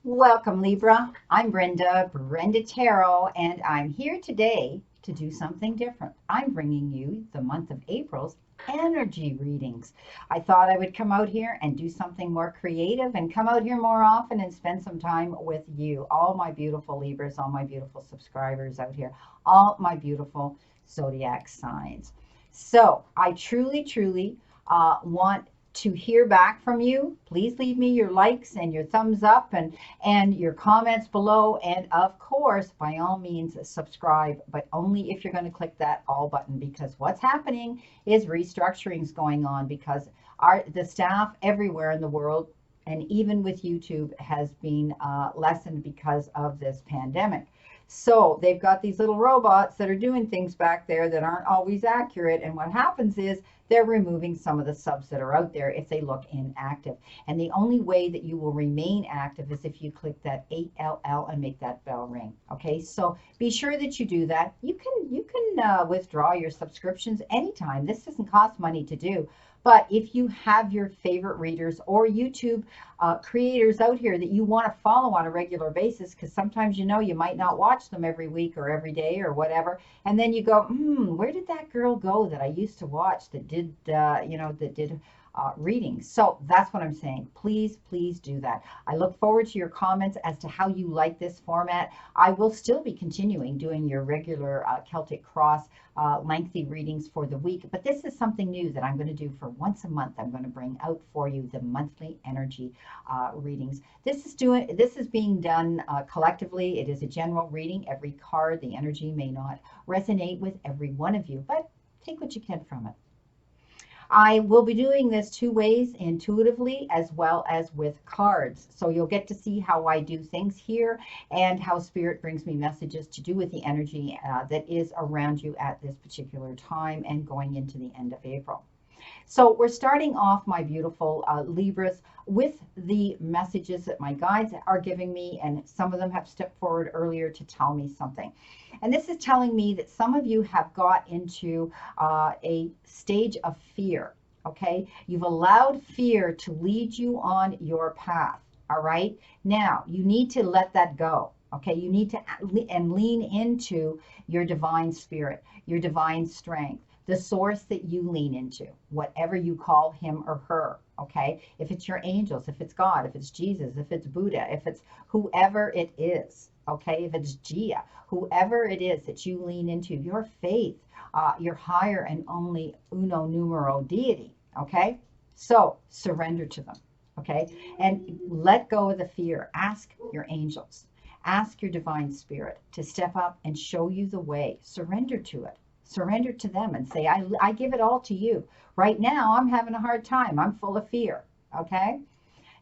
Welcome, Libra. I'm Brenda Tarot, and I'm here today to do something different. I'm bringing you the month of April's energy readings. I thought I would come out here and do something more creative and come out here more often and spend some time with you, all my beautiful Libras, all my beautiful subscribers out here, all my beautiful zodiac signs. So I truly want to hear back from you. Please leave me your likes and your thumbs up and your comments below. And of course, by all means, subscribe, but only if you're going to click that all button, because what's happening is restructurings going on because the staff everywhere in the world, and even with YouTube, has been lessened because of this pandemic. So they've got these little robots that are doing things back there that aren't always accurate. And what happens is they're removing some of the subs that are out there if they look inactive. And the only way that you will remain active is if you click that 8LL and make that bell ring. Okay, so be sure that you do that. You can withdraw your subscriptions anytime. This doesn't cost money to do. But if you have your favorite readers or YouTube creators out here that you want to follow on a regular basis, because sometimes you might not watch them every week or every day or whatever, and then you go, where did that girl go that I used to watch that did, readings? So that's what I'm saying. Please do that. I look forward to your comments as to how you like this format. I will still be continuing doing your regular Celtic Cross lengthy readings for the week, but this is something new that I'm going to do for once a month. I'm going to bring out for you the monthly energy readings. This is being done collectively. It is a general reading. Every card, the energy may not resonate with every one of you, but take what you can from it. I will be doing this two ways, intuitively as well as with cards. So you'll get to see how I do things here and how Spirit brings me messages to do with the energy that is around you at this particular time and going into the end of April. So we're starting off, my beautiful Libras, with the messages that my guides are giving me, and some of them have stepped forward earlier to tell me something. And this is telling me that some of you have got into a stage of fear, okay? You've allowed fear to lead you on your path, all right? Now, you need to let that go. Okay, you need to lean into your divine spirit, your divine strength, the source that you lean into, whatever you call him or her, okay? If it's your angels, if it's God, if it's Jesus, if it's Buddha, if it's whoever it is, okay? If it's Gia, whoever it is that you lean into, your faith, your higher and only uno numero deity, okay? So surrender to them, okay? And let go of the fear. Ask your angels. Ask your divine spirit to step up and show you the way. Surrender to it. Surrender to them and say, I give it all to you. Right now, I'm having a hard time. I'm full of fear. Okay?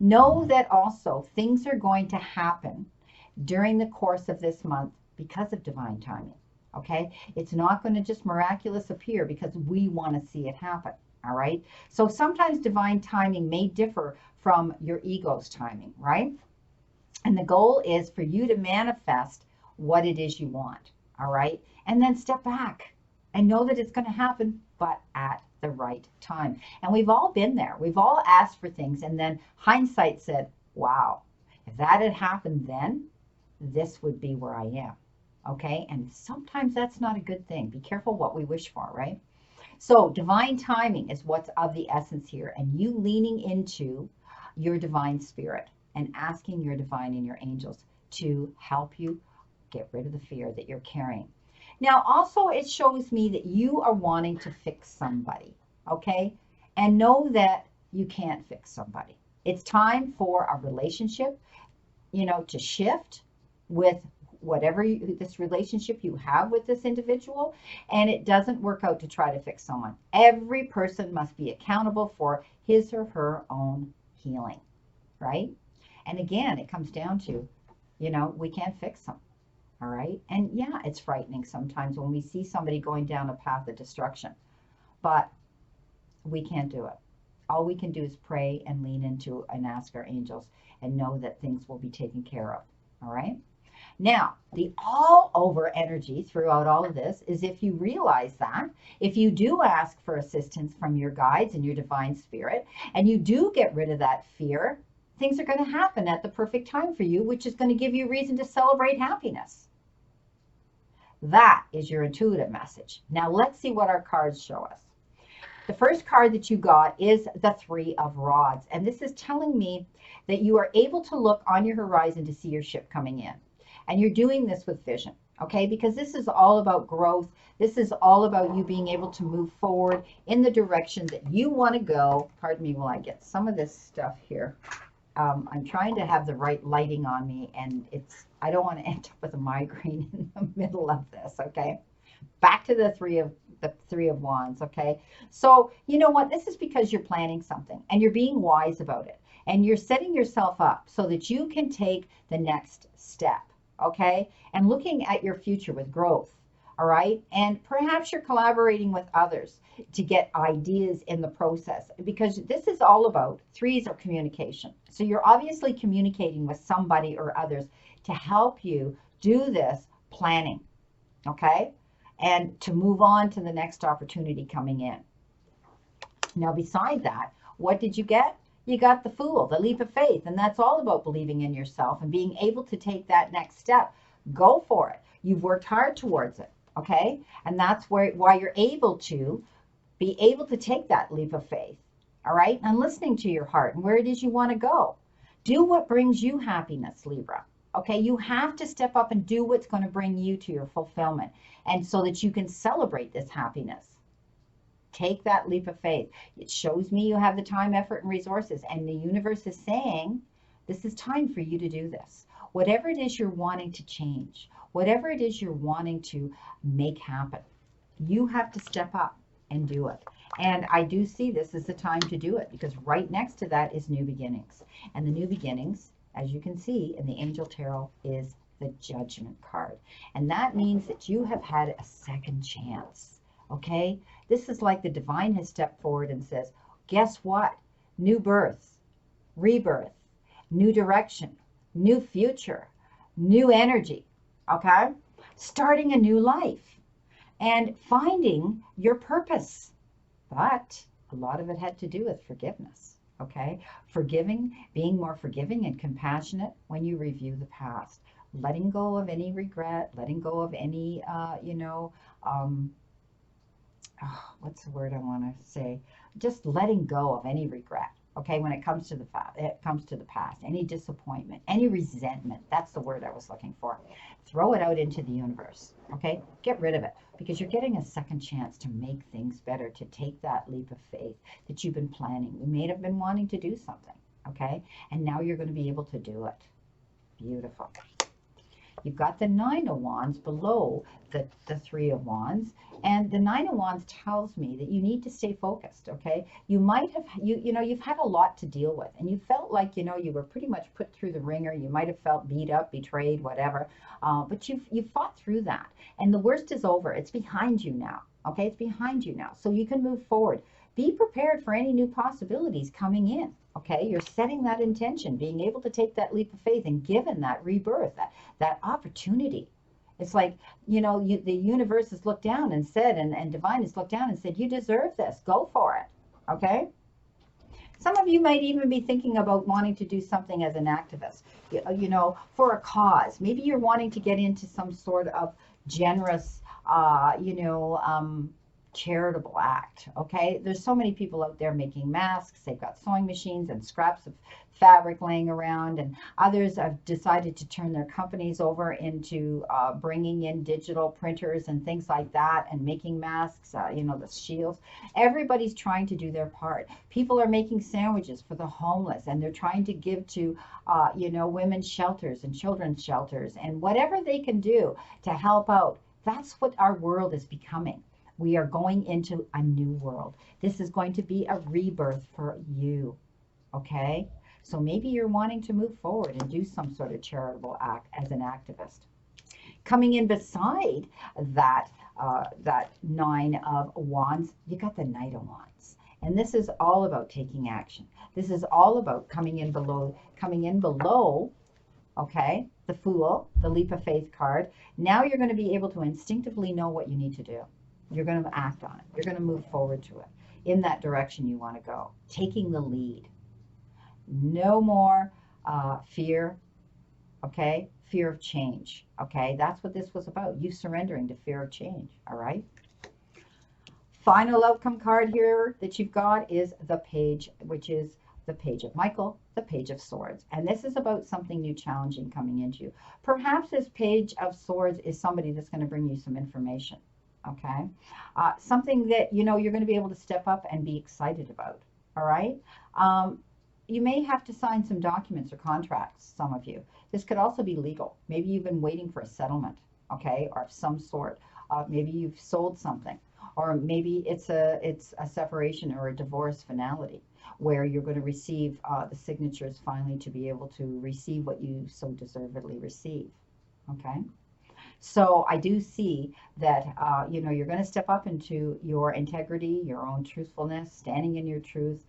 Know that also things are going to happen during the course of this month because of divine timing. Okay? It's not going to just miraculous appear because we want to see it happen. All right? So sometimes divine timing may differ from your ego's timing, right? And the goal is for you to manifest what it is you want, all right? And then step back and know that it's going to happen, but at the right time. And we've all been there. We've all asked for things, and then hindsight said, wow, if that had happened then, this would be where I am, okay? And sometimes that's not a good thing. Be careful what we wish for, right? So divine timing is what's of the essence here, and you leaning into your divine spirit and asking your divine and your angels to help you get rid of the fear that you're carrying. Now, also, it shows me that you are wanting to fix somebody, okay? And know that you can't fix somebody. It's time for a relationship, to shift with whatever this relationship you have with this individual, and it doesn't work out to try to fix someone. Every person must be accountable for his or her own healing, right? And again, it comes down to, we can't fix them, all right? And yeah, it's frightening sometimes when we see somebody going down a path of destruction, but we can't do it. All we can do is pray and lean into and ask our angels and know that things will be taken care of, all right? Now, the all-over energy throughout all of this is if you realize that, if you do ask for assistance from your guides and your divine spirit, and you do get rid of that fear, things are going to happen at the perfect time for you, which is going to give you reason to celebrate happiness. That is your intuitive message. Now let's see what our cards show us. The first card that you got is the Three of Rods. And this is telling me that you are able to look on your horizon to see your ship coming in. And you're doing this with vision, okay? Because this is all about growth. This is all about you being able to move forward in the direction that you want to go. Pardon me while I get some of this stuff here. I'm trying to have the right lighting on me, and I don't want to end up with a migraine in the middle of this, okay? Back to the Three of Wands, okay? So, you know what? This is because you're planning something, and you're being wise about it, and you're setting yourself up so that you can take the next step, okay? And looking at your future with growth, all right? And perhaps you're collaborating with others to get ideas in the process, because this is all about threes of communication. So you're obviously communicating with somebody or others to help you do this planning, okay? And to move on to the next opportunity coming in. Now, beside that, what did you get? You got the Fool, the leap of faith, and that's all about believing in yourself and being able to take that next step. Go for it. You've worked hard towards it, okay? And that's why you're able to be able to take that leap of faith, all right? And listening to your heart and where it is you want to go. Do what brings you happiness, Libra, okay? You have to step up and do what's going to bring you to your fulfillment, and so that you can celebrate this happiness. Take that leap of faith. It shows me you have the time, effort, and resources, and the universe is saying this is time for you to do this. Whatever it is you're wanting to change, whatever it is you're wanting to make happen, you have to step up and do it. And I do see this as the time to do it, because right next to that is new beginnings. And the new beginnings, as you can see in the Angel Tarot, is the Judgment card. And that means that you have had a second chance, okay? This is like the divine has stepped forward and says, guess what? New birth, rebirth, new direction, new future, new energy, okay? Starting a new life and finding your purpose. But a lot of it had to do with forgiveness, okay? Forgiving, being more forgiving and compassionate when you review the past. Letting go of any regret, letting go of any, what's the word I want to say? Just letting go of any regret, okay? When it comes to the past, any disappointment, any resentment, that's the word I was looking for. Throw it out into the universe, okay? Get rid of it, because you're getting a second chance to make things better, to take that leap of faith that you've been planning. You may have been wanting to do something, okay? And now you're going to be able to do it. Beautiful. You've got the Nine of Wands below the Three of Wands, and the Nine of Wands tells me that you need to stay focused, okay? You might have, you've had a lot to deal with, and you felt like, you were pretty much put through the ringer. You might have felt beat up, betrayed, whatever, but you've fought through that, and the worst is over. It's behind you now, okay? It's behind you now, so you can move forward. Be prepared for any new possibilities coming in. Okay, you're setting that intention, being able to take that leap of faith and given that rebirth, that opportunity. It's like, the universe has looked down and said, and divine has looked down and said, you deserve this. Go for it. Okay. Some of you might even be thinking about wanting to do something as an activist, for a cause. Maybe you're wanting to get into some sort of generous, charitable act, okay? There's so many people out there making masks. They've got sewing machines and scraps of fabric laying around, and others have decided to turn their companies over into bringing in digital printers and things like that and making masks, the shields. Everybody's trying to do their part. People are making sandwiches for the homeless, and they're trying to give to women's shelters and children's shelters, and whatever they can do to help out. That's what our world is becoming. We are going into a new world. This is going to be a rebirth for you, okay? So maybe you're wanting to move forward and do some sort of charitable act as an activist. Coming in beside that, that Nine of Wands, you got the Knight of Wands. And this is all about taking action. This is all about coming in below, okay, the Fool, the Leap of Faith card. Now you're going to be able to instinctively know what you need to do. You're going to act on it. You're going to move forward to it in that direction you want to go, taking the lead. No more fear, okay? Fear of change, okay? That's what this was about, you surrendering to fear of change, all right? Final outcome card here that you've got is the Page, which is the Page of Michael, the Page of Swords. And this is about something new, challenging coming into you. Perhaps this Page of Swords is somebody that's going to bring you some information, okay? Something that, you know, you're going to be able to step up and be excited about, all right? You may have to sign some documents or contracts, some of you. This could also be legal. Maybe you've been waiting for a settlement, okay, or of some sort. Maybe you've sold something. Or maybe it's a separation or a divorce finality where you're going to receive the signatures finally to be able to receive what you so deservedly receive. Okay. So I do see that, you know, you're going to step up into your integrity, your own truthfulness, standing in your truth.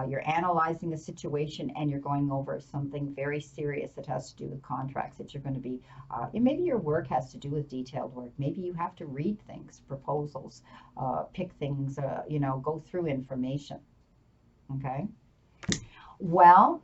You're analyzing the situation and you're going over something very serious that has to do with contracts that you're going to be, maybe your work has to do with detailed work. Maybe you have to read things, proposals, pick things, you know, go through information. Okay. Well,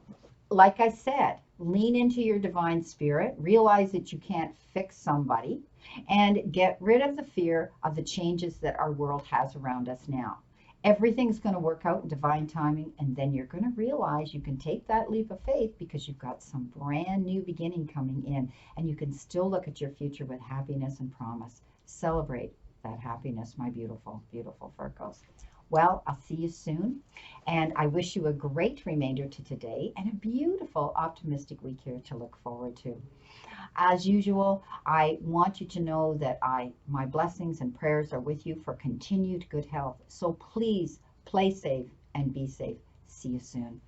like I said, lean into your divine spirit, realize that you can't fix somebody, and get rid of the fear of the changes that our world has around us now. Everything's going to work out in divine timing, and then you're going to realize you can take that leap of faith because you've got some brand new beginning coming in, and you can still look at your future with happiness and promise. Celebrate that happiness, my beautiful, beautiful Virgos. Well, I'll see you soon, and I wish you a great remainder to today and a beautiful, optimistic week here to look forward to. As usual, I want you to know that my blessings and prayers are with you for continued good health. So please play safe and be safe. See you soon.